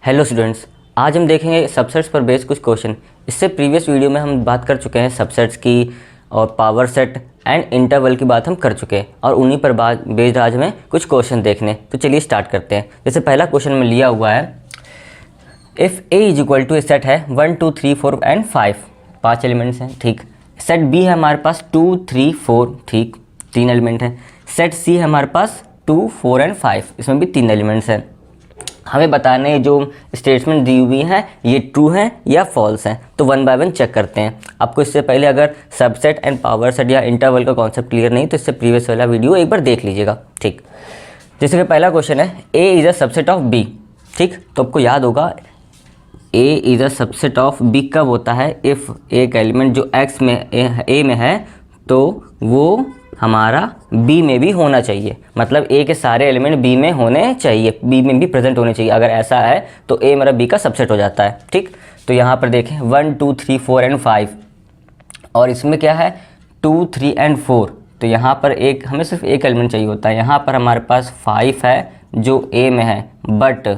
Hello students, आज हम देखेंगे सबसेट्स पर बेस्ड कुछ क्वेश्चन। इससे प्रीवियस वीडियो में हम बात कर चुके हैं सबसेट्स की और पावर सेट एंड इंटरवल की बात हम कर चुके हैं और उन्हीं पर बेस्ड आज हमें कुछ क्वेश्चन देखने। तो चलिए स्टार्ट करते हैं। जैसे पहला क्वेश्चन में लिया हुआ है, if A is equal to a set है 1 2 3 4 एंड 5, 5 एलिमेंट्स हैं, ठीक। सेट बी है हमारे पास 2 3 4, ठीक, 3 एलिमेंट हैं। सेट सी है हमारे पास 2 4 एंड 5, इसमें भी 3 एलिमेंट्स हैं। हमें बताने जो स्टेटमेंट दी हुई हैं ये ट्रू हैं या फॉल्स हैं, तो वन बाय वन चेक करते हैं। आपको इससे पहले अगर सबसेट एंड पावर सेट या इंटरवल का कॉन्सेप्ट क्लियर नहीं तो इससे प्रीवियस वाला वीडियो एक बार देख लीजिएगा, ठीक। जैसे कि पहला क्वेश्चन है, A is a subset of B, ठीक। तो आपको याद होगा A is a subset of B कब होता है, इफ़ एक एलिमेंट जो एक्स में ए में है तो वो हमारा बी में भी होना चाहिए, मतलब ए के सारे एलिमेंट बी में होने चाहिए, बी में भी प्रेजेंट होने चाहिए। अगर ऐसा है तो ए मेरा बी का सबसेट हो जाता है, ठीक। तो यहाँ पर देखें 1 2 3 4 एंड 5 और इसमें क्या है 2 3 एंड 4, तो यहाँ पर एक हमें सिर्फ एक एलिमेंट चाहिए होता है। यहाँ पर हमारे पास 5 है जो ए में है, बट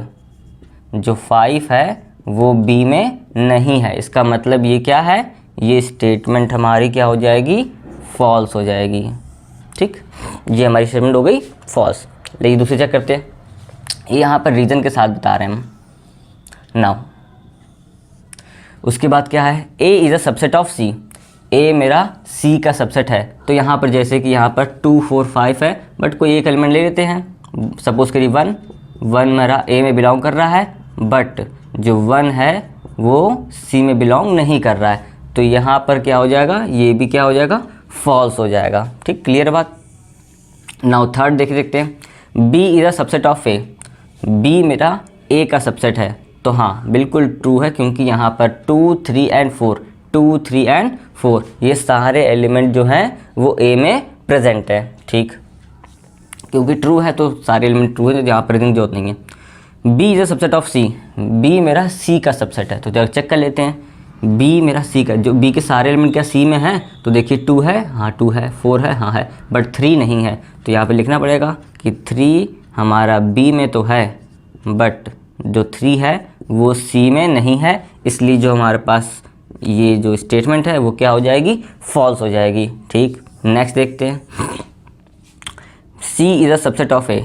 जो 5 है वो बी में नहीं है। इसका मतलब ये क्या है, ये स्टेटमेंट हमारी क्या हो जाएगी, फॉल्स हो जाएगी, ठीक। ये हमारी स्टेटमेंट हो गई फॉल्स। लेकिन दूसरी चेक करते हैं, ये यहाँ पर रीजन के साथ बता रहे हैं हम नाउ। उसके बाद क्या है, A is a subset of C, A मेरा सी का सबसेट है। तो यहाँ पर जैसे कि यहाँ पर 2 4 5 है, बट कोई एक एलिमेंट ले लेते हैं। सपोज करिए 1 मेरा ए में बिलोंग कर रहा है, बट जो 1 है वो सी में बिलोंग नहीं कर रहा है। तो यहाँ पर क्या हो जाएगा, ये भी क्या हो जाएगा, फॉल्स हो जाएगा, ठीक। क्लियर बात। नाउ थर्ड देखते हैं, B is a subset of A, B मेरा ए का सबसेट है। तो हाँ बिल्कुल ट्रू है, क्योंकि यहाँ पर 2 3 एंड 4, 2 3 एंड 4 ये सारे एलिमेंट जो हैं वो ए में प्रेजेंट है, ठीक। क्योंकि ट्रू है तो सारे एलिमेंट ट्रू है, तो यहाँ पर जरूरत नहीं है। B is a subset of C, B मेरा सी का सबसेट है। तो चेक कर लेते हैं, बी मेरा सी का, जो बी के सारे एलिमेंट क्या सी में है, तो देखिए 2 है, हाँ 2 है, 4 है, हाँ है, बट 3 नहीं है। तो यहाँ पे लिखना पड़ेगा कि 3 हमारा बी में तो है, बट जो 3 है वो सी में नहीं है, इसलिए जो हमारे पास ये जो स्टेटमेंट है वो क्या हो जाएगी, फॉल्स हो जाएगी, ठीक। नेक्स्ट देखते हैं, सी इज़ अ सबसेट ऑफ ए,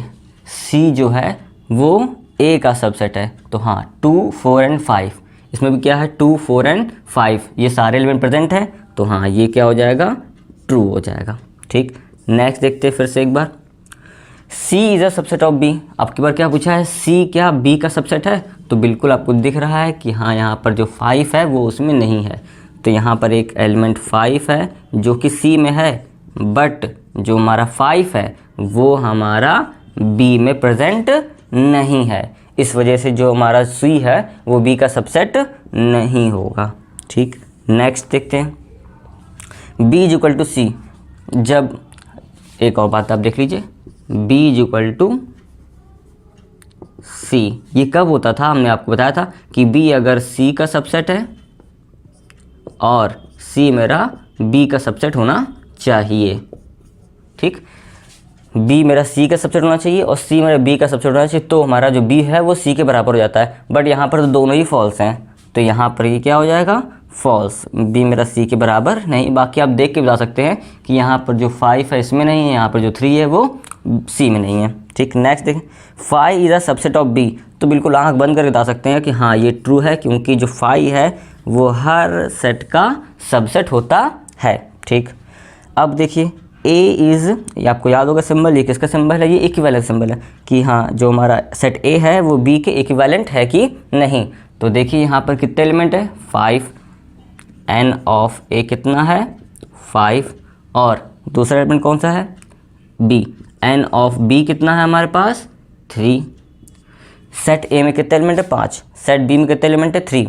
सी जो है वो ए का सबसेट है। तो हाँ 2 4 एंड 5, इसमें भी क्या है 2 4 एंड 5 ये सारे एलिमेंट प्रेजेंट हैं। तो हाँ ये क्या हो जाएगा, ट्रू हो जाएगा, ठीक। नेक्स्ट देखते हैं फिर से एक बार, C is a subset of B. आपकी बार क्या पूछा है, सी क्या बी का सबसेट है, तो बिल्कुल आपको दिख रहा है कि हाँ यहाँ पर जो 5 है वो उसमें नहीं है। तो यहाँ पर एक एलिमेंट 5 है जो कि सी में है, बट जो हमारा 5 है वो हमारा बी में प्रेजेंट नहीं है। इस वजह से जो हमारा सी है वो बी का सबसेट नहीं होगा, ठीक। नेक्स्ट देखते हैं, बी इज इक्वल टू सी, जब एक और बात आप देख लीजिए, बी इज इक्वल टू सी ये कब होता था, हमने आपको बताया था कि बी अगर सी का सबसेट है और सी मेरा बी का सबसेट होना चाहिए, ठीक। बी मेरा सी का सबसेट होना चाहिए और सी मेरा बी का सबसेट होना चाहिए, तो हमारा जो बी है वो सी के बराबर हो जाता है। बट यहाँ पर तो दोनों ही फॉल्स हैं, तो यहाँ पर ये क्या हो जाएगा, फॉल्स। बी मेरा सी के बराबर नहीं। बाकी आप देख के बता सकते हैं कि यहाँ पर जो 5 है इसमें नहीं है, यहाँ पर जो 3 है वो सी में नहीं है, ठीक। नेक्स्ट देखें, 5 is a subset of B, तो बिल्कुल आँख बंद करके बता सकते हैं कि हाँ ये ट्रू है, क्योंकि जो 5 है वो हर सेट का सबसेट होता है, ठीक। अब देखिए ए इज़, ये आपको याद होगा सिंबल, ये किसका सिंबल है, ये इक्विवेलेंट सिंबल है कि हाँ जो हमारा सेट ए है वो बी के इक्विवेलेंट है कि नहीं। तो देखिए यहाँ पर कितने एलिमेंट है, 5, एन ऑफ ए कितना है 5, और दूसरा एलिमेंट कौन सा है, बी, एन ऑफ बी कितना है हमारे पास 3। सेट ए में कितने एलिमेंट है 5, सेट बी में कितने एलिमेंट है 3।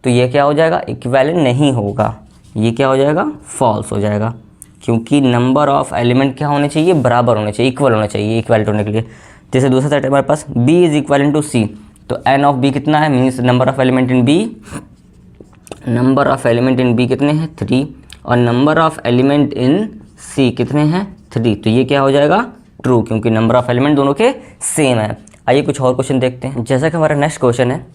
तो ये क्या हो जाएगा, इक्विवेलेंट नहीं होगा, ये क्या हो जाएगा, फॉल्स हो जाएगा, क्योंकि नंबर ऑफ एलिमेंट क्या होने चाहिए, बराबर होने चाहिए, इक्वल होना चाहिए, इक्वलिटी होने के लिए। जैसे दूसरा सेट है हमारे पास b इज इक्वल टू सी, तो n ऑफ b कितना है, means number of element in b, number of element in b कितने हैं 3, और number of element in c कितने हैं 3। तो ये क्या हो जाएगा, ट्रू, क्योंकि नंबर ऑफ एलिमेंट दोनों के सेम है। आइए कुछ और क्वेश्चन देखते हैं। जैसा कि हमारा नेक्स्ट क्वेश्चन है,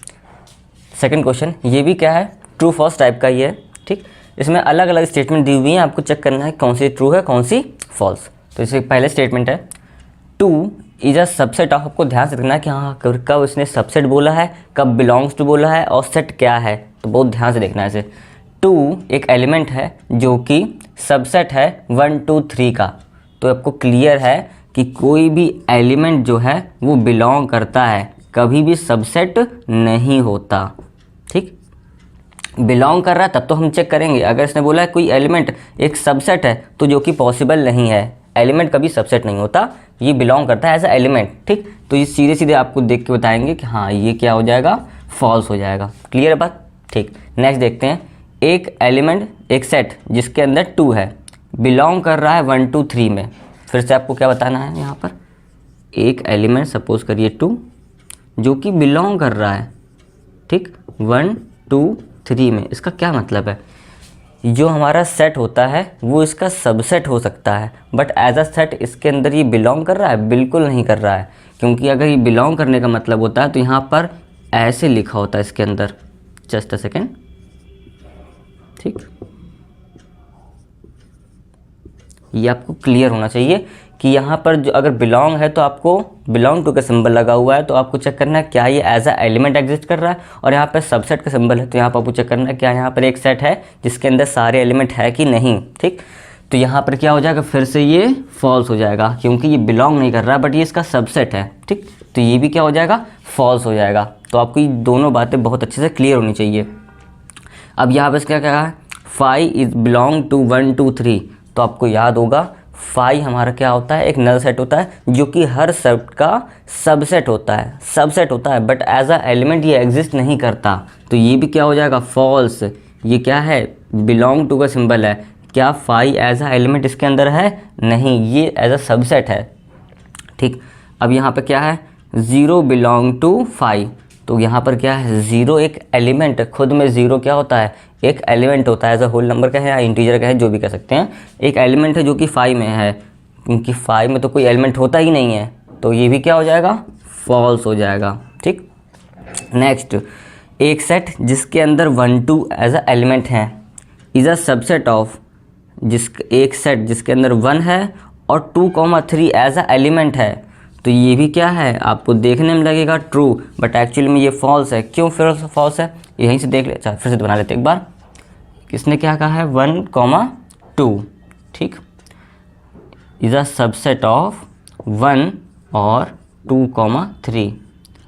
सेकंड क्वेश्चन, ये भी क्या है, ट्रू फॉल्स टाइप का ही है, ठीक। इसमें अलग अलग स्टेटमेंट दी हुई हैं, आपको चेक करना है कौन सी ट्रू है कौन सी फॉल्स। तो इससे पहले स्टेटमेंट है 2 इज अ सबसेट ऑफ, आपको ध्यान से रखना है कि हाँ कब इसने सबसेट बोला है, कब बिलोंग्स टू बोला है और सेट क्या है, तो बहुत ध्यान से देखना है इसे। 2 एक एलिमेंट है जो कि सबसेट है 1 2 3 का, तो आपको क्लियर है कि कोई भी एलिमेंट जो है वो बिलोंग करता है, कभी भी सबसेट नहीं होता, ठीक। बिलोंग कर रहा है तब तो हम चेक करेंगे, अगर इसने बोला है कोई एलिमेंट एक सबसेट है तो जो कि पॉसिबल नहीं है, एलिमेंट कभी सबसेट नहीं होता, ये बिलोंग करता है एज अ एलिमेंट, ठीक। तो ये सीधे सीधे आपको देख के बताएंगे कि हाँ ये क्या हो जाएगा, फॉल्स हो जाएगा। क्लियर है बात, ठीक। नेक्स्ट देखते हैं, एक एलिमेंट एक सेट जिसके अंदर 2 है, बिलोंग कर रहा है 1 2 3 में। फिर से आपको क्या बताना है यहाँ पर, एक एलिमेंट सपोज करिए 2 जो कि बिलोंग कर रहा है, ठीक, 1 2 3 में। इसका क्या मतलब है, जो हमारा सेट होता है वो इसका सबसेट हो सकता है, बट एज अ सेट इसके अंदर ये बिलोंग कर रहा है, बिल्कुल नहीं कर रहा है, क्योंकि अगर ये बिलोंग करने का मतलब होता है तो यहाँ पर ऐसे लिखा होता है इसके अंदर, जस्ट अ सेकेंड, ठीक। ये आपको क्लियर होना चाहिए कि यहाँ पर जो अगर बिलोंग है तो आपको बिलोंग टू का सिंबल लगा हुआ है, तो आपको चेक करना है क्या ये एज अ एलिमेंट एग्जिस्ट कर रहा है, और यहाँ पर सबसेट का सिंबल है तो यहाँ पर आपको चेक करना है क्या यहाँ पर एक सेट है जिसके अंदर सारे एलिमेंट है कि नहीं, ठीक। तो यहाँ पर क्या हो जाएगा, फिर से ये फॉल्स हो जाएगा, क्योंकि ये बिलोंग नहीं कर रहा है बट ये इसका सबसेट है, ठीक। तो ये भी क्या हो जाएगा, फॉल्स हो जाएगा। तो आपको ये दोनों बातें बहुत अच्छे से क्लियर होनी चाहिए। अब यहाँ पर क्या कहा है, 5 इज बिलोंग टू 1 2 3, तो आपको याद होगा 5 हमारा क्या होता है, एक नल सेट होता है जो कि हर सेट का सबसेट होता है, बट एज अ एलिमेंट ये एग्जिस्ट नहीं करता, तो ये भी क्या हो जाएगा, फॉल्स। ये क्या है, बिलोंग टू का सिंबल है, क्या 5 एज अ एलिमेंट इसके अंदर है, नहीं, ये एज अ सबसेट है, ठीक। अब यहाँ पे क्या है, 0 बिलोंग टू 5, तो यहाँ पर क्या है, 0 एक एलिमेंट, खुद में 0 क्या होता है, एक एलिमेंट होता है, एज अ होल नंबर का है या इंटीजर का है, जो भी कह सकते हैं, एक एलिमेंट है जो कि 5 में है, क्योंकि 5 में तो कोई एलिमेंट होता ही नहीं है, तो ये भी क्या हो जाएगा, फॉल्स हो जाएगा, ठीक। नेक्स्ट, एक सेट जिसके अंदर 1 2 एज अ एलिमेंट है, इज़ अ सबसेट ऑफ, एक सेट जिसके अंदर 1 है और 2 3 एज अ एलिमेंट है, तो ये भी क्या है, आपको देखने में लगेगा ट्रू, बट एक्चुअली में ये फॉल्स है। क्यों फिर फॉल्स है, यहीं से देख ले, अच्छा फिर से बना लेते एक बार। किसने क्या कहा है, 1 2, ठीक, इज अ सबसेट ऑफ 1 और 2 3।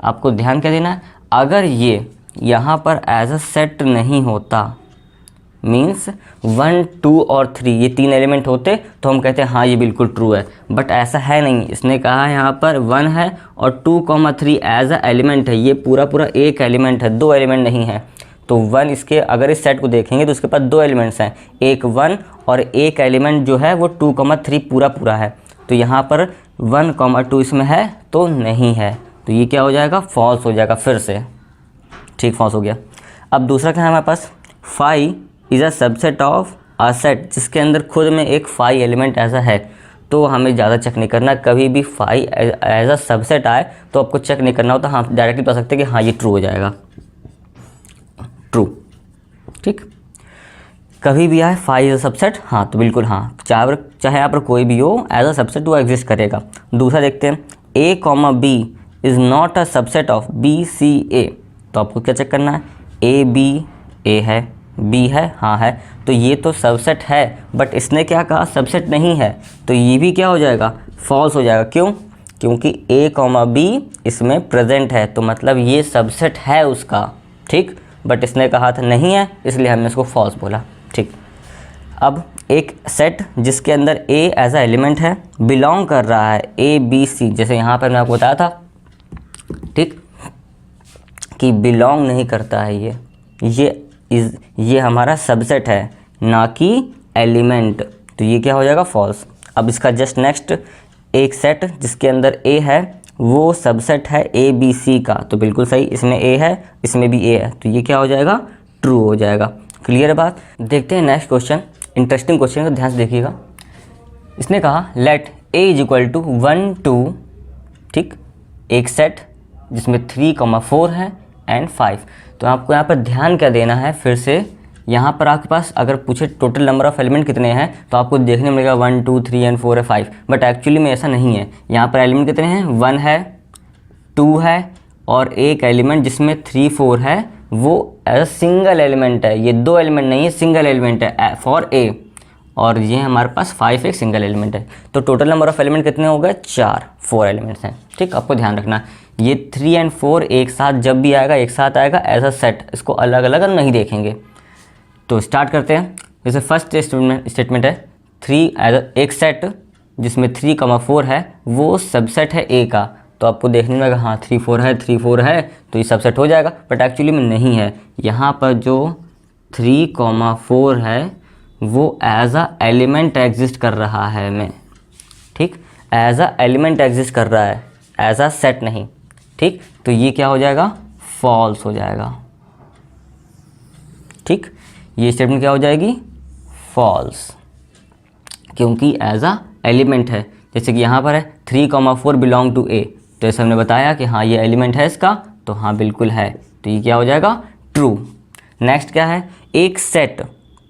आपको ध्यान क्या देना है, अगर ये यहाँ पर एज अ सेट नहीं होता, मीन्स 1 2 और 3 ये 3 एलिमेंट होते तो हम कहते हैं हाँ ये बिल्कुल ट्रू है, बट ऐसा है नहीं। इसने कहा यहाँ पर 1 है और 2 3 एज अ एलिमेंट है, ये पूरा एक एलिमेंट है, 2 एलिमेंट नहीं है। तो 1 इसके, अगर इस सेट को देखेंगे तो उसके पास 2 एलिमेंट्स हैं, एक 1 और एक एलिमेंट जो है वो 2 3 पूरा है, तो यहाँ पर 1 2 इसमें है तो नहीं है, तो ये क्या हो जाएगा, फॉल्स हो जाएगा फिर से, ठीक, फॉल्स हो गया। अब दूसरा क्या है हमारे पास, 5 is a subset of a set जिसके अंदर खुद में एक 5 एलिमेंट ऐसा है, तो हमें ज़्यादा चेक नहीं करना, कभी भी 5 एज अ सबसेट आए तो आपको चेक नहीं करना होता, हाँ डायरेक्टली बता सकते हैं कि हाँ ये ट्रू हो जाएगा, ट्रू, ठीक। कभी भी आए 5 एज अ सबसेट, हाँ तो बिल्कुल हाँ, चाहे यहाँ पर कोई भी हो एज अ सबसेट वो एग्जिस्ट करेगा। दूसरा देखते हैं, A, B is not a subset of B, C, A, तो आपको क्या चेक करना है, A, B, A है, B है, हाँ है, तो ये तो सबसेट है, बट इसने क्या कहा, सबसेट नहीं है, तो ये भी क्या हो जाएगा, फॉल्स हो जाएगा। क्यों, क्योंकि A, B इसमें प्रेजेंट है, तो मतलब ये सबसेट है उसका, ठीक, बट इसने कहा था नहीं है, इसलिए हमने इसको फॉल्स बोला, ठीक। अब एक सेट जिसके अंदर A एज अ एलिमेंट है, बिलोंग कर रहा है A, B, C, जैसे यहाँ पर मैं आपको बताया था, ठीक, कि बिलोंग नहीं करता है, ये हमारा सबसेट है ना कि एलिमेंट, तो ये क्या हो जाएगा, फॉल्स। अब इसका जस्ट नेक्स्ट, एक सेट जिसके अंदर A है वो सबसेट है A, B, C का, तो बिल्कुल सही, इसमें A है इसमें भी A है, तो ये क्या हो जाएगा, ट्रू हो जाएगा। क्लियर है बात। देखते हैं नेक्स्ट क्वेश्चन, इंटरेस्टिंग क्वेश्चन है, ध्यान से देखिएगा। इसने कहा let A is equal to 1 2, ठीक, एक सेट जिसमें 3 4 है एंड 5। तो आपको यहाँ पर ध्यान क्या देना है, फिर से यहाँ पर आपके पास अगर पूछे टोटल नंबर ऑफ़ एलिमेंट कितने हैं तो आपको देखने मिलेगा 1 2 3 एंड 4 है 5, बट एक्चुअली में ऐसा नहीं है। यहाँ पर एलिमेंट कितने हैं, 1 है, 2 है और एक एलिमेंट जिसमें 3 4 है वो एज अ सिंगल एलिमेंट है। ये 2 एलिमेंट नहीं है, सिंगल एलिमेंट है फॉर ए, और ये हमारे पास 5 एक सिंगल एलिमेंट है। तो टोटल नंबर ऑफ़ एलिमेंट कितने हो गए, 4 एलिमेंट्स हैं। ठीक, आपको ध्यान रखना ये 3 एंड 4 एक साथ जब भी आएगा एक साथ आएगा एज अ सेट, इसको अलग अलग हम नहीं देखेंगे। तो स्टार्ट करते हैं। जैसे फर्स्ट स्टेटमेंट है 3 एज एक सेट जिसमें 3 4 है वो सबसेट है ए का। तो आपको देखने में लगा हाँ 3 4 है, 3 4 है तो ये सबसेट हो जाएगा, बट एक्चुअली में नहीं है। यहाँ पर जो 3 4 है वो एज अ एलिमेंट एग्जिस्ट कर रहा है में, ठीक, एज अ एलिमेंट एग्जिस्ट कर रहा है, एज अ सेट नहीं। ठीक, तो ये क्या हो जाएगा, फॉल्स हो जाएगा। ठीक, ये स्टेटमेंट क्या हो जाएगी, फॉल्स, क्योंकि एज अ एलिमेंट है। जैसे कि यहाँ पर है 3 4 बिलोंग टू ए, तो जैसे हमने बताया कि हाँ ये एलिमेंट है इसका, तो हाँ बिल्कुल है, तो ये क्या हो जाएगा, ट्रू। नेक्स्ट क्या है, एक सेट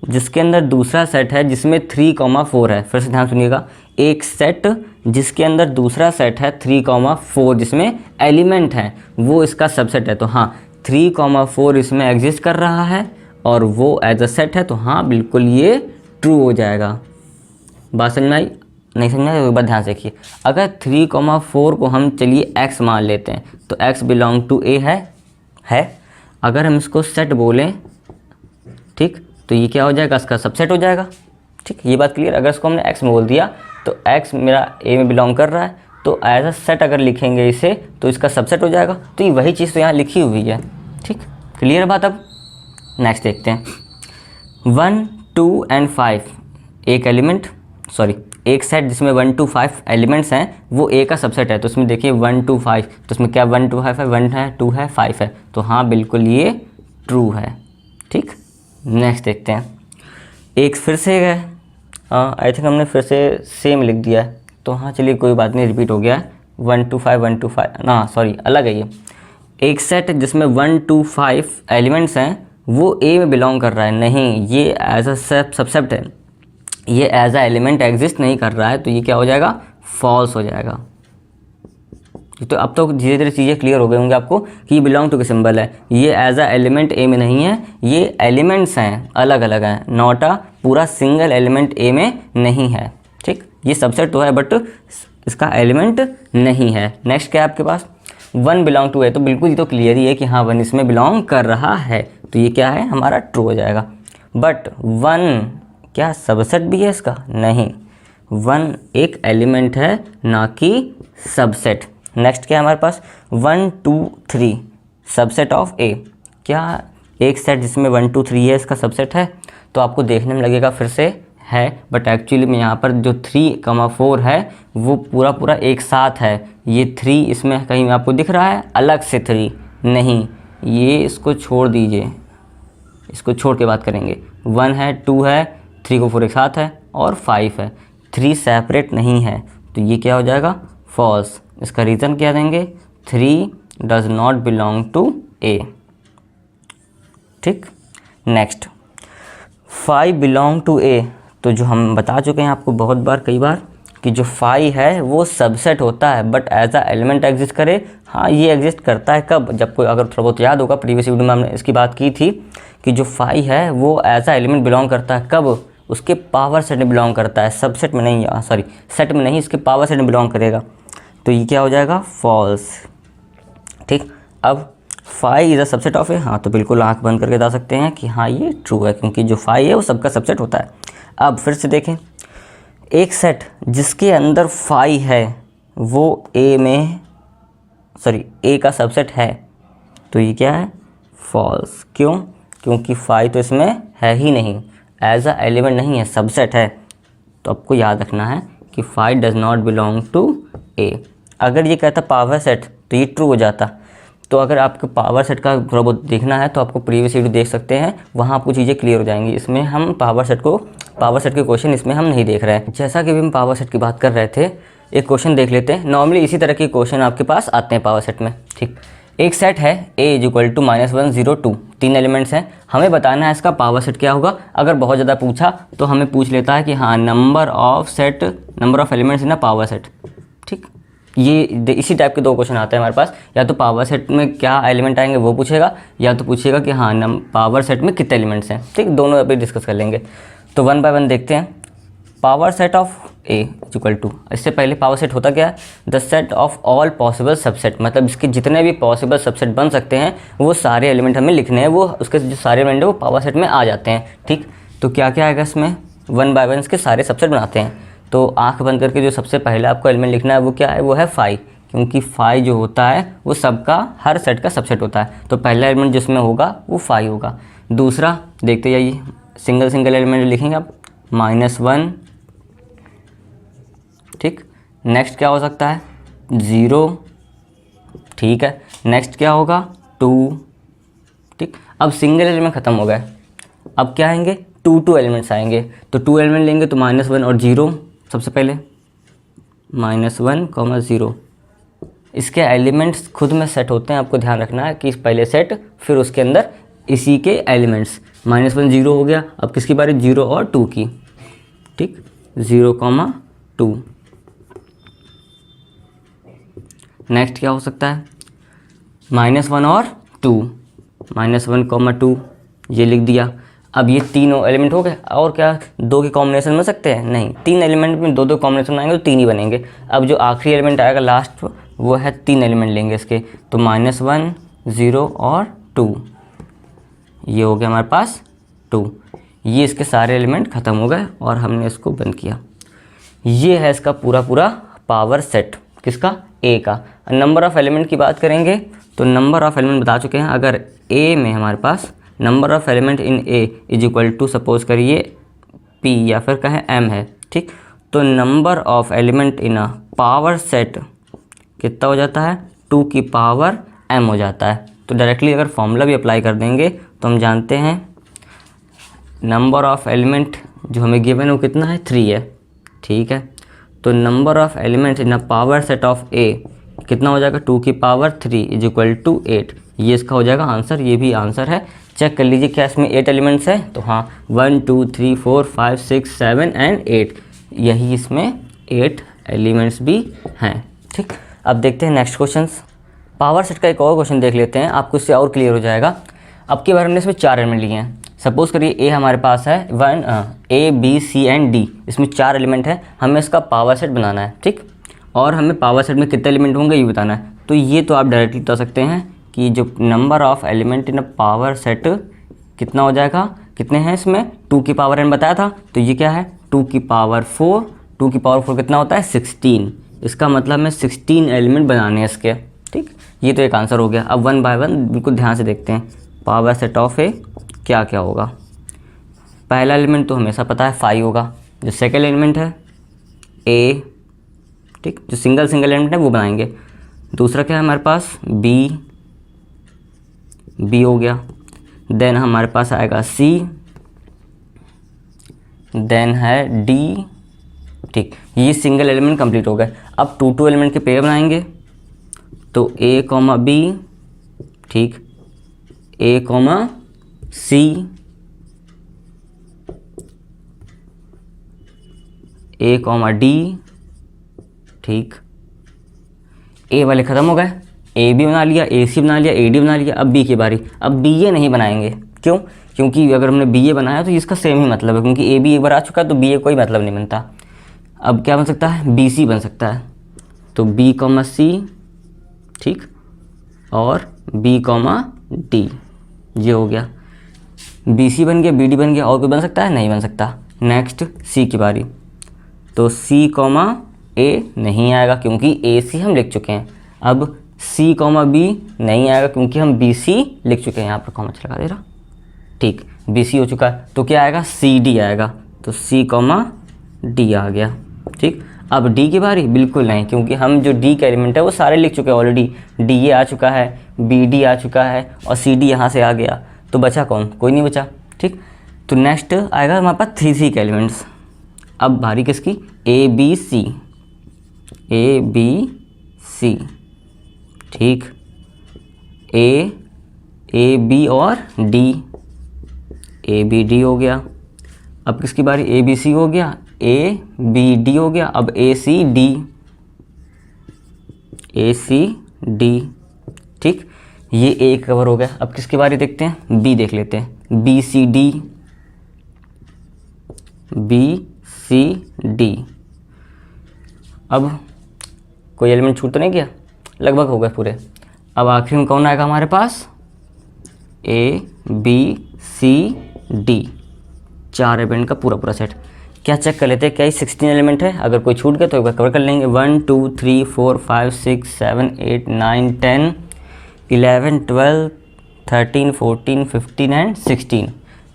जिसके अंदर दूसरा सेट है जिसमें 3 4 है। फिर से ध्यान सुनिएगा, एक सेट जिसके अंदर दूसरा सेट है 3 4 जिसमें एलिमेंट है वो इसका सबसेट है। तो हाँ 3 4 इसमें एग्जिस्ट कर रहा है और वो एज अ सेट है, तो हाँ बिल्कुल ये ट्रू हो जाएगा। बात समझ में आई, नहीं समझ में आई तो एक बात ध्यान से देखिए। अगर 3 4 को हम चलिए x मान लेते हैं तो x बिलोंग टू ए है। अगर हम इसको सेट बोलें, ठीक, तो ये क्या हो जाएगा, इसका सबसेट हो जाएगा। ठीक, ये बात क्लियर। अगर इसको हमने x में बोल दिया तो x मेरा a में बिलोंग कर रहा है, तो एज अ सेट अगर लिखेंगे इसे तो इसका सबसेट हो जाएगा। तो ये वही चीज़ तो यहाँ लिखी हुई है। ठीक, क्लियर बात। अब नेक्स्ट देखते हैं, 1 2 एंड 5 एक एलिमेंट, सॉरी एक सेट जिसमें 1 2 5 एलिमेंट्स हैं वो ए का सबसेट है। तो इसमें देखिए 1 2 5, तो इसमें क्या 1 2 5 है, 1 है, 2 है, 5 है, तो हाँ बिल्कुल ये ट्रू है। ठीक, नेक्स्ट देखते हैं, एक फिर से है, आई थिंक हमने फिर से सेम लिख दिया है, तो हाँ चलिए कोई बात नहीं, रिपीट हो गया है। 1 2 5 1 2 5 ना सॉरी अलग है ये। एक सेट जिसमें 1 2 5 एलिमेंट्स हैं वो ए में बिलोंग कर रहा है, नहीं, ये एज अ सबसेट है, ये एज अ एलिमेंट एग्जिस्ट नहीं कर रहा है, तो ये क्या हो जाएगा, फॉल्स हो जाएगा। तो अब तो धीरे धीरे चीज़ें क्लियर हो गई होंगी आपको कि ये बिलोंग टू का सिंबल है, ये एज अ एलिमेंट ए में नहीं है, ये एलिमेंट्स हैं अलग अलग हैं, नॉट अ पूरा सिंगल एलिमेंट ए में नहीं है। ठीक, ये सबसेट तो है बट इसका एलिमेंट नहीं है। नेक्स्ट क्या है आपके पास, 1 बिलोंग टू ए, तो बिल्कुल ये तो क्लियर ही है कि हाँ 1 इसमें बिलोंग कर रहा है, तो ये क्या है हमारा ट्रू हो जाएगा। बट 1 क्या सबसेट भी है इसका, नहीं, 1 एक एलिमेंट है ना कि सबसेट। नेक्स्ट क्या है हमारे पास, 1 2 3 सबसेट ऑफ ए, क्या एक सेट जिसमें 1 2 3 है इसका सबसेट है, तो आपको देखने में लगेगा फिर से है, बट एक्चुअली में यहाँ पर जो 3 4 है वो पूरा एक साथ है। ये 3 इसमें कहीं आपको दिख रहा है अलग से 3 नहीं, ये इसको छोड़ दीजिए, इसको छोड़ के बात करेंगे। 1 है, 2 है, 3 4 एक साथ है और 5 है, 3 सेपरेट नहीं है, तो ये क्या हो जाएगा, फॉल्स। इसका रीज़न क्या देंगे, 3 डज नॉट बिलोंग टू ए। ठीक, नेक्स्ट 5 बिलोंग टू ए, तो जो हम बता चुके हैं आपको बहुत बार, कई बार, कि जो 5 है वो सबसेट होता है but as a element exist करे। हाँ ये एग्जिस्ट करता है कब, जब कोई, अगर थोड़ा बहुत याद होगा प्रीवियस वीडियो में हमने इसकी बात की थी कि जो 5 है वो एज अ एलिमेंट बिलोंग करता है कब, उसके पावर सेट में बिलोंग करता है, सबसेट में नहीं, सॉरी सेट में नहीं, इसके पावर सेट में बिलोंग करेगा, तो ये क्या हो जाएगा, फॉल्स। ठीक, अब 5 इज़ अ सबसेट ऑफ ए, हाँ तो बिल्कुल आंख बंद करके बता सकते हैं कि हाँ ये ट्रू है, क्योंकि जो 5 है वो सबका सबसेट होता है। अब फिर से देखें, एक सेट जिसके अंदर 5 है वो ए में, सॉरी ए का सबसेट है, तो ये क्या है, फॉल्स। क्यों, क्योंकि 5 तो इसमें है ही नहीं, एज अ एलिमेंट नहीं है, सबसेट है। तो आपको याद रखना है कि 5 डज नॉट बिलोंग टू ए। अगर ये कहता पावर सेट तो ये ट्रू हो जाता। तो अगर आपको पावर सेट का थोड़ा बहुत देखना है तो आपको प्रीवियस वीडियो देख सकते हैं, वहाँ आपको चीज़ें क्लियर हो जाएंगी। इसमें हम पावर सेट के क्वेश्चन इसमें हम नहीं देख रहे हैं। जैसा कि हम पावर सेट की बात कर रहे थे, एक क्वेश्चन देख लेते हैं। नॉर्मली इसी तरह के क्वेश्चन आपके पास आते हैं पावर सेट में। ठीक, एक सेट है A इक्वल टू -1 0 2, 3 एलिमेंट्स हैं, हमें बताना है इसका पावर सेट क्या होगा। अगर बहुत ज़्यादा पूछा तो हमें पूछ लेता है कि हाँ number of elements in a power set. ठीक, ये इसी टाइप के 2 क्वेश्चन आते हैं हमारे पास, या तो पावर सेट में क्या एलिमेंट आएंगे वो पूछेगा, या तो पूछेगा कि हाँ पावर सेट में कितने एलिमेंट्स हैं। ठीक, दोनों अभी डिस्कस कर लेंगे। तो 1 बाय 1 देखते हैं। Power set of A equal to, इससे पहले पावर सेट होता क्या है, the set of all possible subset, मतलब इसके जितने भी पॉसिबल सबसेट बन सकते हैं वो सारे एलिमेंट हमें लिखने हैं, वो उसके जो सारे एलिमेंट है वो पावर सेट में आ जाते हैं। ठीक, तो क्या क्या आएगा इसमें, 1 बाय 1 इसके सारे सबसेट बनाते हैं। तो आंख बंद करके जो सबसे पहले आपको एलिमेंट लिखना है वो क्या है, वो है 5, क्योंकि 5 जो होता है वो सबका हर सेट का सबसेट होता है, तो पहला एलिमेंट जिसमें होगा वो 5 होगा। दूसरा देखते जाइए, सिंगल एलिमेंट लिखेंगे आप -1। ठीक, नेक्स्ट क्या हो सकता है 0। ठीक है, नेक्स्ट क्या होगा 2। ठीक, अब सिंगल एलिमेंट ख़त्म हो गए, अब क्या आएंगे 2 एलिमेंट्स आएंगे। तो 2 एलिमेंट लेंगे तो -1 और 0, सबसे पहले -1, 0। इसके एलिमेंट्स खुद में सेट होते हैं, आपको ध्यान रखना है कि पहले सेट फिर उसके अंदर इसी के एलिमेंट्स। -1 0 हो गया, अब किसकी बारी 0 और 2 की। ठीक, 0, 2। नेक्स्ट क्या हो सकता है -1 और 2, -1, 2 ये लिख दिया। अब ये तीनों एलिमेंट हो गए, और क्या 2 के कॉम्बिनेशन बन सकते हैं, नहीं, 3 एलिमेंट में 2 कॉम्बिनेशन बनाएंगे तो 3 ही बनेंगे। अब जो आखिरी एलिमेंट आएगा लास्ट वो है 3 एलिमेंट लेंगे इसके, तो -1 0 और 2, ये हो गया हमारे पास 2। ये इसके सारे एलिमेंट ख़त्म हो गए और हमने इसको बंद किया। ये है इसका पूरा पावर सेट, किसका, A का। नंबर ऑफ़ एलिमेंट की बात करेंगे तो नंबर ऑफ़ एलिमेंट बता चुके हैं। अगर A में हमारे पास number of element in A is equal to suppose करिए P या फिर कहें M है। ठीक, तो number of element in a power set कितना हो जाता है, 2 की पावर M हो जाता है। तो डायरेक्टली अगर फॉर्मूला भी अप्लाई कर देंगे तो हम जानते हैं नंबर ऑफ़ एलिमेंट जो हमें गिवन है वो कितना है, 3 है। ठीक है, तो number of element in a power set of A कितना हो जाएगा, 2 की पावर 3 इज इक्वल टू 8। ये इसका हो जाएगा आंसर, ये भी आंसर है। चेक कर लीजिए क्या इसमें 8 एलिमेंट्स है, तो हाँ 1 2 3 4 5 6 7 एंड 8, यही इसमें 8 एलिमेंट्स भी हैं। ठीक, अब देखते हैं नेक्स्ट क्वेश्चंस। पावर सेट का एक और क्वेश्चन देख लेते हैं, आपको इससे और क्लियर हो जाएगा। अब की बार हमने इसमें 4 एलिमेंट लिए हैं। सपोज़ करिए A हमारे पास है A B C and D, इसमें 4 एलिमेंट है, हमें इसका पावर सेट बनाना है। ठीक, और हमें पावर सेट में कितने एलिमेंट होंगे ये बताना है। तो ये तो आप डायरेक्टली बता सकते हैं कि जो number of element in a power set कितना हो जाएगा, कितने हैं इसमें, 2 की पावर n बताया था, तो ये क्या है 2 की पावर 4, 2 की पावर 4 कितना होता है 16। इसका मतलब हमें 16 एलिमेंट बनाने हैं इसके। ठीक, ये तो एक आंसर हो गया। अब 1 बाय 1 बिल्कुल ध्यान से देखते हैं, पावर सेट ऑफ A क्या क्या होगा। पहला एलिमेंट तो हमेशा पता है 5 होगा, जो सेकेंड एलिमेंट है A। ठीक, जो सिंगल एलिमेंट है वो बनाएंगे। दूसरा क्या है हमारे पास B हो गया। देन हमारे पास आएगा C, देन है D। ठीक, ये सिंगल एलिमेंट कंप्लीट हो गए। अब 2 एलिमेंट के पेयर बनाएंगे, तो A, B। ठीक, A, C, A, D। ठीक, A वाले ख़त्म हो गए, A भी बना लिया, AC बना लिया, AD बना लिया। अब B की बारी। अब BA नहीं बनाएंगे, क्यों, क्योंकि अगर हमने BA बनाया तो इसका सेम ही मतलब है, क्योंकि AB एक बार आ चुका है तो BA कोई मतलब नहीं बनता। अब क्या बन सकता है, BC बन सकता है, तो B, C। ठीक, और B, D, ये हो गया। BC बन गया, BD बन गया, और कोई बन सकता है, नहीं बन सकता। नेक्स्ट C की बारी, तो C, A नहीं आएगा क्योंकि AC हम लिख चुके हैं। अब C, B नहीं आएगा क्योंकि हम BC लिख चुके हैं, यहाँ पर कॉमा लगा दे रहा। ठीक, BC हो चुका है, तो क्या आएगा CD आएगा, तो C, D आ गया। ठीक, अब D की बारी, बिल्कुल नहीं, क्योंकि हम जो D का एलिमेंट है वो सारे लिख चुके हैं ऑलरेडी। DA आ चुका है, BD आ चुका है और CD यहाँ से आ गया, तो बचा कौन, कोई नहीं बचा। ठीक, तो नेक्स्ट आएगा हमारे पास 3 के एलिमेंट्स। अब बारी किसकी, A, B, C। ठीक, ए बी और डी, ए बी डी हो गया। अब किसकी बारी, ए बी सी हो गया, ए बी डी हो गया। अब ए सी डी, ए सी डी, ठीक, ये ए कवर हो गया। अब किसकी बारी देखते हैं, बी देख लेते हैं, B C D, B C D. अब कोई एलिमेंट छूट तो नहीं गया, लगभग हो गए पूरे। अब आखिरी में कौन आएगा हमारे पास, A B C D, 4 element का पूरा सेट। क्या चेक कर लेते हैं, क्या ये 16 एलिमेंट है, अगर कोई छूट गया तो एक बार कवर कर लेंगे। 1 2 3 4 5 6 7 8 9 10 11 12 13 14 15 एंड 16,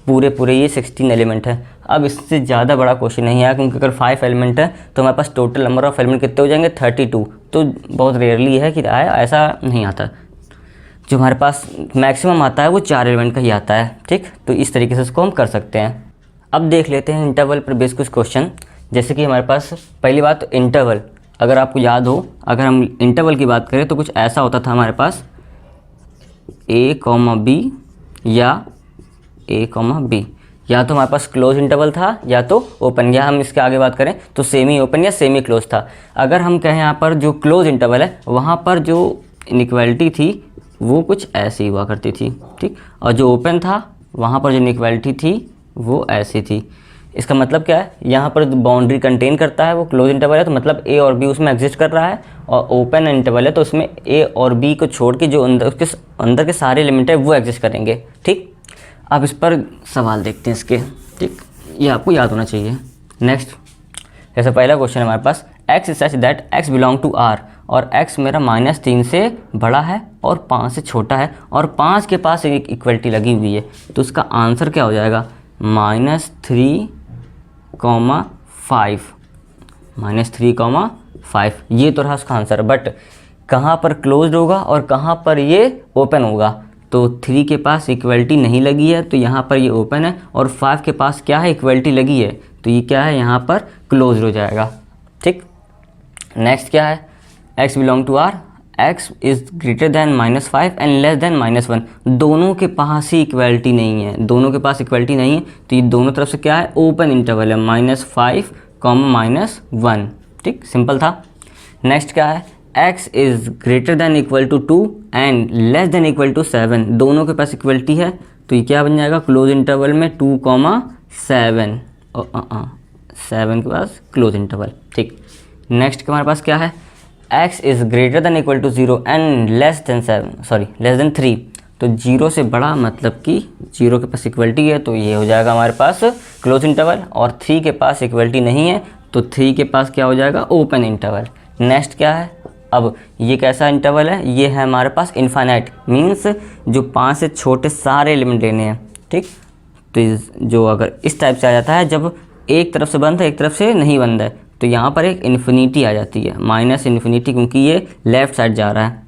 पूरे ये 16 एलिमेंट है। अब इससे ज़्यादा बड़ा क्वेश्चन नहीं है, क्योंकि अगर 5 एलिमेंट है तो हमारे पास टोटल नंबर ऑफ एलिमेंट कितने हो जाएंगे, 32। तो बहुत रेयरली है कि ऐसा नहीं आता, जो हमारे पास मैक्सिमम आता है वो 4 एलिमेंट का ही आता है, ठीक। तो इस तरीके से इसको हम कर सकते हैं। अब देख लेते हैं इंटरवल पर बेस कुछ क्वेश्चन। जैसे कि हमारे पास पहली बात तो इंटरवल, अगर आपको याद हो, अगर हम इंटरवल की बात करें तो कुछ ऐसा होता था हमारे पास, ए कॉमा बी या ए कॉमा बी, या तो हमारे पास क्लोज इंटरवल था या तो ओपन, या हम इसके आगे बात करें तो सेमी ओपन या सेमी क्लोज था। अगर हम कहें यहाँ पर जो क्लोज इंटरवल है वहाँ पर जो इनइक्वालिटी थी वो कुछ ऐसी हुआ करती थी, ठीक, और जो ओपन था वहाँ पर जो इनइक्वालिटी थी वो ऐसी थी। इसका मतलब क्या है, यहाँ पर बाउंड्री कंटेन करता है वो क्लोज इंटरवल है, तो मतलब ए और बी उसमें एग्जिस्ट कर रहा है, और ओपन इंटरवल है तो उसमें ए और बी को छोड़ के जो अंदर के सारे एलिमेंट है वो एग्जिस्ट करेंगे, ठीक। अब इस पर सवाल देखते हैं इसके, ठीक, ये आपको याद होना चाहिए। नेक्स्ट, जैसे पहला क्वेश्चन है हमारे पास, x is such that x belong to R, और x मेरा -3 से बड़ा है और 5 से छोटा है, और 5 के पास एक इक्वलिटी लगी हुई है, तो उसका आंसर क्या हो जाएगा, -3, 5, ये तो रहा उसका आंसर। बट कहाँ पर क्लोज्ड होगा और कहाँ पर ये ओपन होगा, तो 3 के पास इक्वलिटी नहीं लगी है तो यहाँ पर ये ओपन है, और 5 के पास क्या है, इक्वलिटी लगी है, तो ये क्या है, यहाँ पर क्लोज हो जाएगा, ठीक। नेक्स्ट क्या है, x belong to R, x is greater than -5 and less than -1, दोनों के पास ही इक्वलिटी नहीं है, दोनों के पास इक्वलिटी नहीं है, तो ये दोनों तरफ से क्या है, ओपन इंटरवल है, -5, -1, ठीक, सिंपल था। नेक्स्ट क्या है, x is greater than equal to 2 and less than equal to 7, दोनों के पास इक्वलिटी है, तो ये क्या बन जाएगा, क्लोज इंटरवल में 2, 7 के पास क्लोज इंटरवल, ठीक। नेक्स्ट हमारे पास क्या है, x is greater than equal to 0 and less than 3, तो 0 से बड़ा मतलब कि 0 के पास इक्वलिटी है, तो ये हो जाएगा हमारे पास क्लोज इंटरवल, और 3 के पास इक्वलिटी नहीं है तो 3 के पास क्या हो जाएगा, ओपन इंटरवल। नेक्स्ट क्या है, अब ये कैसा इंटरवल है, ये है हमारे पास इनफाइनाइट, मीन्स जो 5 से छोटे सारे एलिमेंट लेने हैं, ठीक। तो जो अगर इस टाइप से आ जाता है, जब एक तरफ से बंद है एक तरफ से नहीं बंद है, तो यहाँ पर एक इन्फिनिटी आ जाती है, -इन्फिनिटी, क्योंकि ये लेफ़्ट साइड जा रहा है,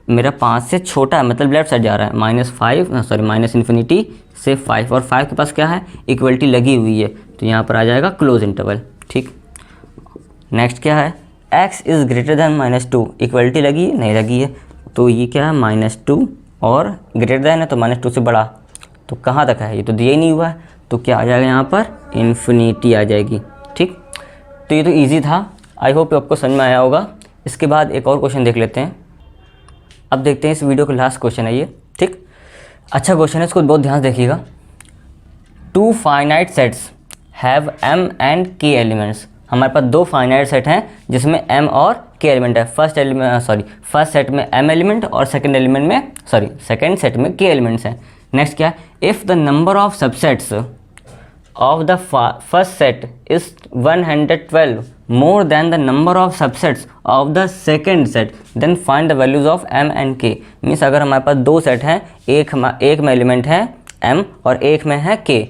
मेरा 5 से छोटा है मतलब लेफ़्ट साइड जा रहा है, -इन्फिनिटी से 5, और 5 के पास क्या है, इक्वलिटी लगी हुई है, तो यहाँ पर आ जाएगा क्लोज इंटरवल, ठीक। नेक्स्ट क्या है, x is greater then -2, equality लगी है, नहीं लगी है, तो ये क्या है, -2, और ग्रेटर दैन है तो -2 से बड़ा, तो कहाँ तक है, ये तो दिया ही नहीं हुआ है, तो क्या आ जाएगा यहाँ पर, इन्फिनिटी आ जाएगी, ठीक। तो ये तो इजी था, आई होप आपको समझ में आया होगा। इसके बाद एक और क्वेश्चन देख लेते हैं। अब देखते हैं इस वीडियो का लास्ट क्वेश्चन है ये, ठीक, अच्छा क्वेश्चन है, इसको बहुत ध्यान से देखिएगा। 2 finite sets have m and k elements, हमारे पास 2 फाइनाइट सेट हैं जिसमें m और k एलिमेंट है। फर्स्ट सेट में m एलिमेंट और सेकंड सेट में k एलिमेंट्स हैं। नेक्स्ट क्या है, if the number of subsets of the first set is 112 more than the number of subsets of the second set, then find the values of m and k। Means अगर हमारे पास 2 set हैं, एक में element है m और एक में है k,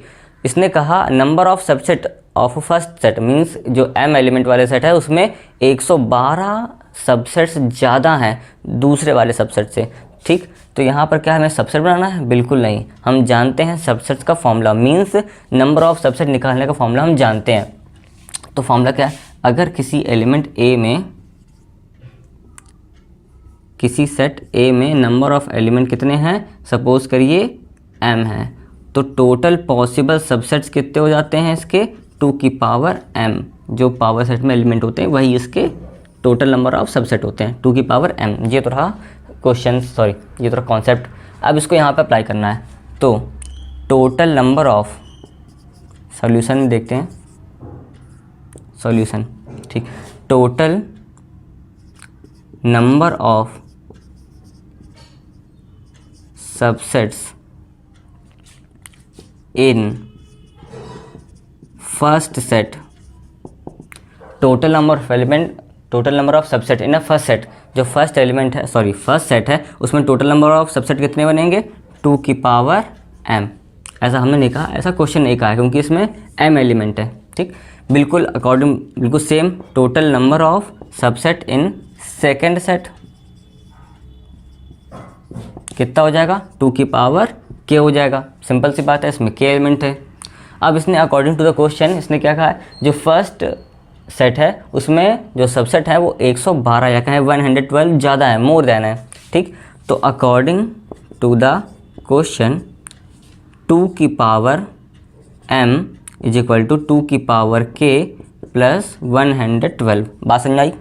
इसने कहा number of subset of first set, means जो m एलिमेंट वाले सेट है उसमें 112 सबसेट्स ज़्यादा हैं दूसरे वाले सबसेट से, ठीक। तो यहाँ पर क्या हमें सबसेट बनाना है, बिल्कुल नहीं, हम जानते हैं सबसेट्स का formula, means number of subset निकालने का फॉर्मूला हम जानते हैं। तो फॉर्मूला क्या है, अगर किसी एलिमेंट A में किसी सेट ए में नंबर ऑफ एलिमेंट कितने हैं, सपोज करिए m है, तो टोटल पॉसिबल सबसेट्स कितने हो जाते हैं इसके, 2 की पावर m, जो पावर सेट में एलिमेंट होते हैं वही इसके टोटल नंबर ऑफ सबसेट होते हैं, 2 की पावर m। ये तो रहा क्वेश्चन, सॉरी ये तो रहा कॉन्सेप्ट। अब इसको यहाँ पे अप्लाई करना है, तो टोटल नंबर ऑफ, सॉल्यूशन में देखते हैं सॉल्यूशन, ठीक, total number of subsets in first set, total number of element, total number of subset in a first set, जो फर्स्ट एलिमेंट है, सॉरी फर्स्ट सेट है, उसमें टोटल नंबर ऑफ सबसेट कितने बनेंगे, 2 की पावर m। ऐसा हमने नहीं कहा, ऐसा क्वेश्चन नहीं कहा है, क्योंकि इसमें m एलिमेंट है, ठीक। बिल्कुल अकॉर्डिंग, बिल्कुल same, total number of subset in second set कितना हो जाएगा, 2 की पावर k हो जाएगा। सिंपल सी बात है, इसमें k एलिमेंट है। अब इसने अकॉर्डिंग टू द क्वेश्चन इसने क्या कहा है, जो फर्स्ट सेट है उसमें जो सबसेट है वो 112 या कहें 112 ज़्यादा है, मोर देन है, ठीक। तो अकॉर्डिंग टू द क्वेश्चन 2 की power m is equal to 2 की पावर k प्लस 112। बात समझ आई।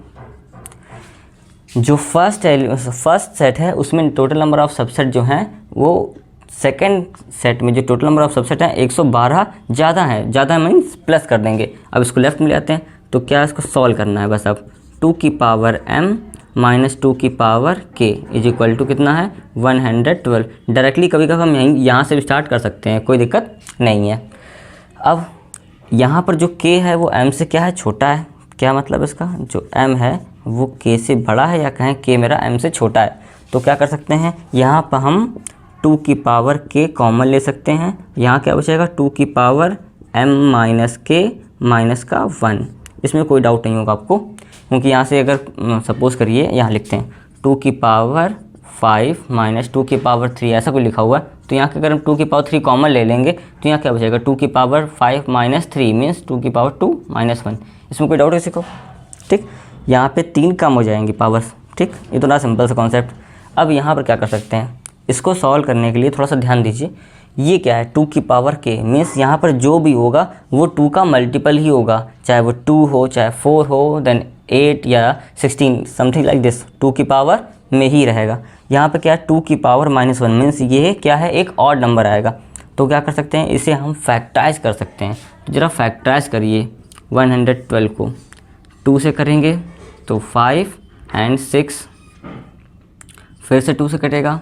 जो फर्स्ट सेट है उसमें टोटल नंबर ऑफ सबसेट जो हैं वो सेकेंड सेट में जो टोटल नंबर ऑफ सबसेट है 112 ज़्यादा है, ज़्यादा मीन्स प्लस कर देंगे। अब इसको लेफ्ट में ले आते हैं, तो क्या इसको सॉल्व करना है बस। अब 2 की पावर m माइनस 2 की power k is equal to कितना है, 112। डायरेक्टली कभी कभी हम यहाँ से भी स्टार्ट कर सकते हैं, कोई दिक्कत नहीं है। अब यहाँ पर जो k है वो m से क्या है, छोटा है। क्या मतलब इसका, जो m है वो k से बड़ा है, या कहें k मेरा m से छोटा है। तो क्या कर सकते हैं, यहाँ पर हम 2 की पावर k कॉमन ले सकते हैं। यहाँ क्या बचेगा, 2 की power m minus k minus का 1। इसमें कोई डाउट नहीं होगा आपको, क्योंकि यहाँ से अगर सपोज करिए यहाँ लिखते हैं 2 की पावर 5 माइनस 2 की पावर 3, ऐसा कोई लिखा हुआ है, तो यहाँ के अगर हम 2 की पावर 3 कॉमन ले लेंगे तो यहाँ क्या बचेगा, 2 की पावर 5 माइनस 3 मीन्स 2 की पावर 2 माइनस 1। इसमें कोई डाउट है किसी को, ठीक। यहाँ पे 3 कम हो जाएंगी पावर्स, ठीक। ये तो ना सिंपल सा कॉन्सेप्ट। अब यहाँ पर क्या कर सकते हैं, इसको सॉल्व करने के लिए थोड़ा सा ध्यान दीजिए। ये क्या है, 2 की पावर k मीन्स यहाँ पर जो भी होगा वो 2 का मल्टीपल ही होगा, चाहे वो 2 हो, चाहे 4 हो, देन 8 या 16, समथिंग लाइक दिस, 2 की पावर में ही रहेगा। यहाँ पे क्या है, 2 की पावर -1 मीन्स ये क्या है, एक ऑड नंबर आएगा। तो क्या कर सकते हैं, इसे हम फैक्टराइज कर सकते हैं। तो ज़रा फैक्टराइज करिए 112 को 2 से करेंगे तो 5 और 6, फिर से 2 से कटेगा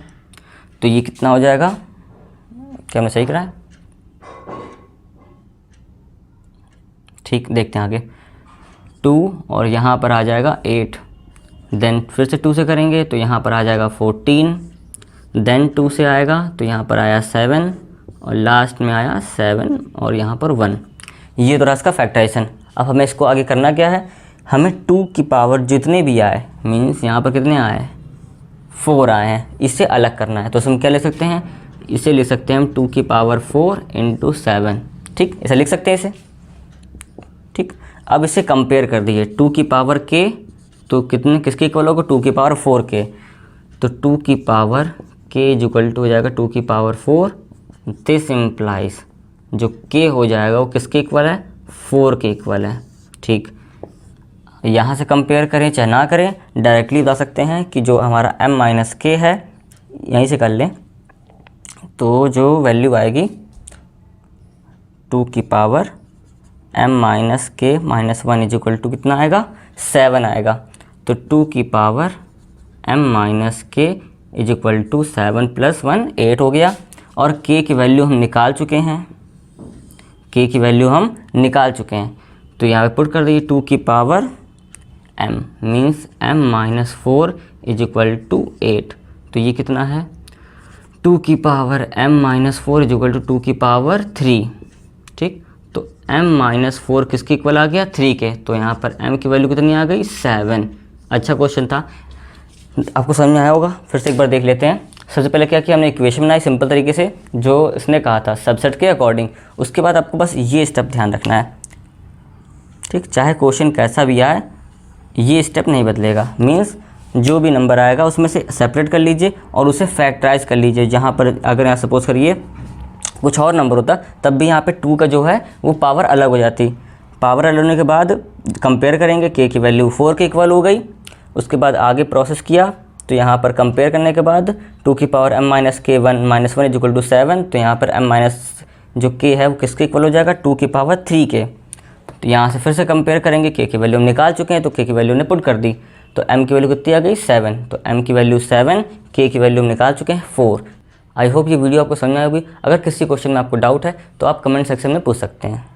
तो ये कितना हो जाएगा, क्या मैं सही करा है, ठीक। देखते हैं आगे, 2 और यहाँ पर आ जाएगा 8, देन फिर से 2 से करेंगे तो यहाँ पर आ जाएगा 14, देन 2 से आएगा तो यहाँ पर आया 7 और लास्ट में आया 7 और यहाँ पर 1। ये तो रहा इसका फैक्टराइजेशन। अब हमें इसको आगे करना क्या है, हमें 2 की पावर जितने भी आए, मीन्स यहाँ पर कितने आए, 4 आए हैं, इसे अलग करना है। तो हम क्या ले सकते हैं, इसे लिख सकते हैं हम 2 की पावर 4 इंटू 7, ठीक। इसे लिख सकते हैं इसे, ठीक। अब इसे कंपेयर कर दीजिए, 2 की पावर k तो कितने, किसके इक्वल होगा, 2 की पावर 4k। तो 2 की power k is equal to हो जाएगा 2 की पावर 4। दिस इम्प्लाइज जो k हो जाएगा वो किसके इक्वल है, 4 के इक्वल है, ठीक। यहाँ से कंपेयर करें चाहे ना करें, डायरेक्टली बता सकते हैं कि जो हमारा m माइनस k है, यहीं से कर लें तो जो वैल्यू आएगी 2 की power m minus k minus 1 is equal to कितना आएगा, 7 आएगा। तो 2 की power m minus k is equal to 7 plus 1 8 हो गया। और k की वैल्यू हम निकाल चुके हैं, k की वैल्यू हम निकाल चुके हैं। तो यहाँ पे पुट कर दीजिए 2 की power m means m minus 4 is equal to 8। तो ये कितना है, 2 की power m minus 4 is equal to 2 की पावर 3, ठीक। तो m माइनस 4 किसके इक्वल आ गया, 3 के। तो यहाँ पर m की वैल्यू कितनी आ गई, 7। अच्छा क्वेश्चन था, आपको समझ में आया होगा। फिर से एक बार देख लेते हैं। सबसे पहले क्या किया, हमने इक्वेशन बनाई सिंपल तरीके से जो इसने कहा था सबसेट के अकॉर्डिंग। उसके बाद आपको बस ये स्टेप ध्यान रखना है, ठीक। चाहे क्वेश्चन कैसा भी आए ये स्टेप नहीं बदलेगा। मीन्स जो भी नंबर आएगा उसमें से सेपरेट कर लीजिए और उसे फैक्टराइज कर लीजिए। जहाँ पर अगर यहाँ सपोज करिए कुछ और नंबर होता तब भी यहाँ पे 2 का जो है वो पावर अलग हो जाती। पावर अलग होने के बाद कंपेयर करेंगे, k की वैल्यू 4 के इक्वल हो गई। उसके बाद आगे प्रोसेस किया तो यहाँ पर कंपेयर करने के बाद 2 की power m minus k 1 minus 1 is equal to 7, तो यहाँ पर m माइनस जो k है वो किसके इक्वल हो जाएगा, 2 की पावर 3 के। तो यहाँ से फिर से कंपेयर करेंगे, k की वैल्यू हम निकाल चुके हैं तो k की वैल्यू ने पुट कर दी, तो m की वैल्यू कितनी आ गई 7, तो m की वैल्यू 7, k की वैल्यू हम निकाल चुके हैं 4। आई होप ये वीडियो आपको समझ में आएगी। अगर किसी क्वेश्चन में आपको डाउट है तो आप कमेंट सेक्शन में पूछ सकते हैं।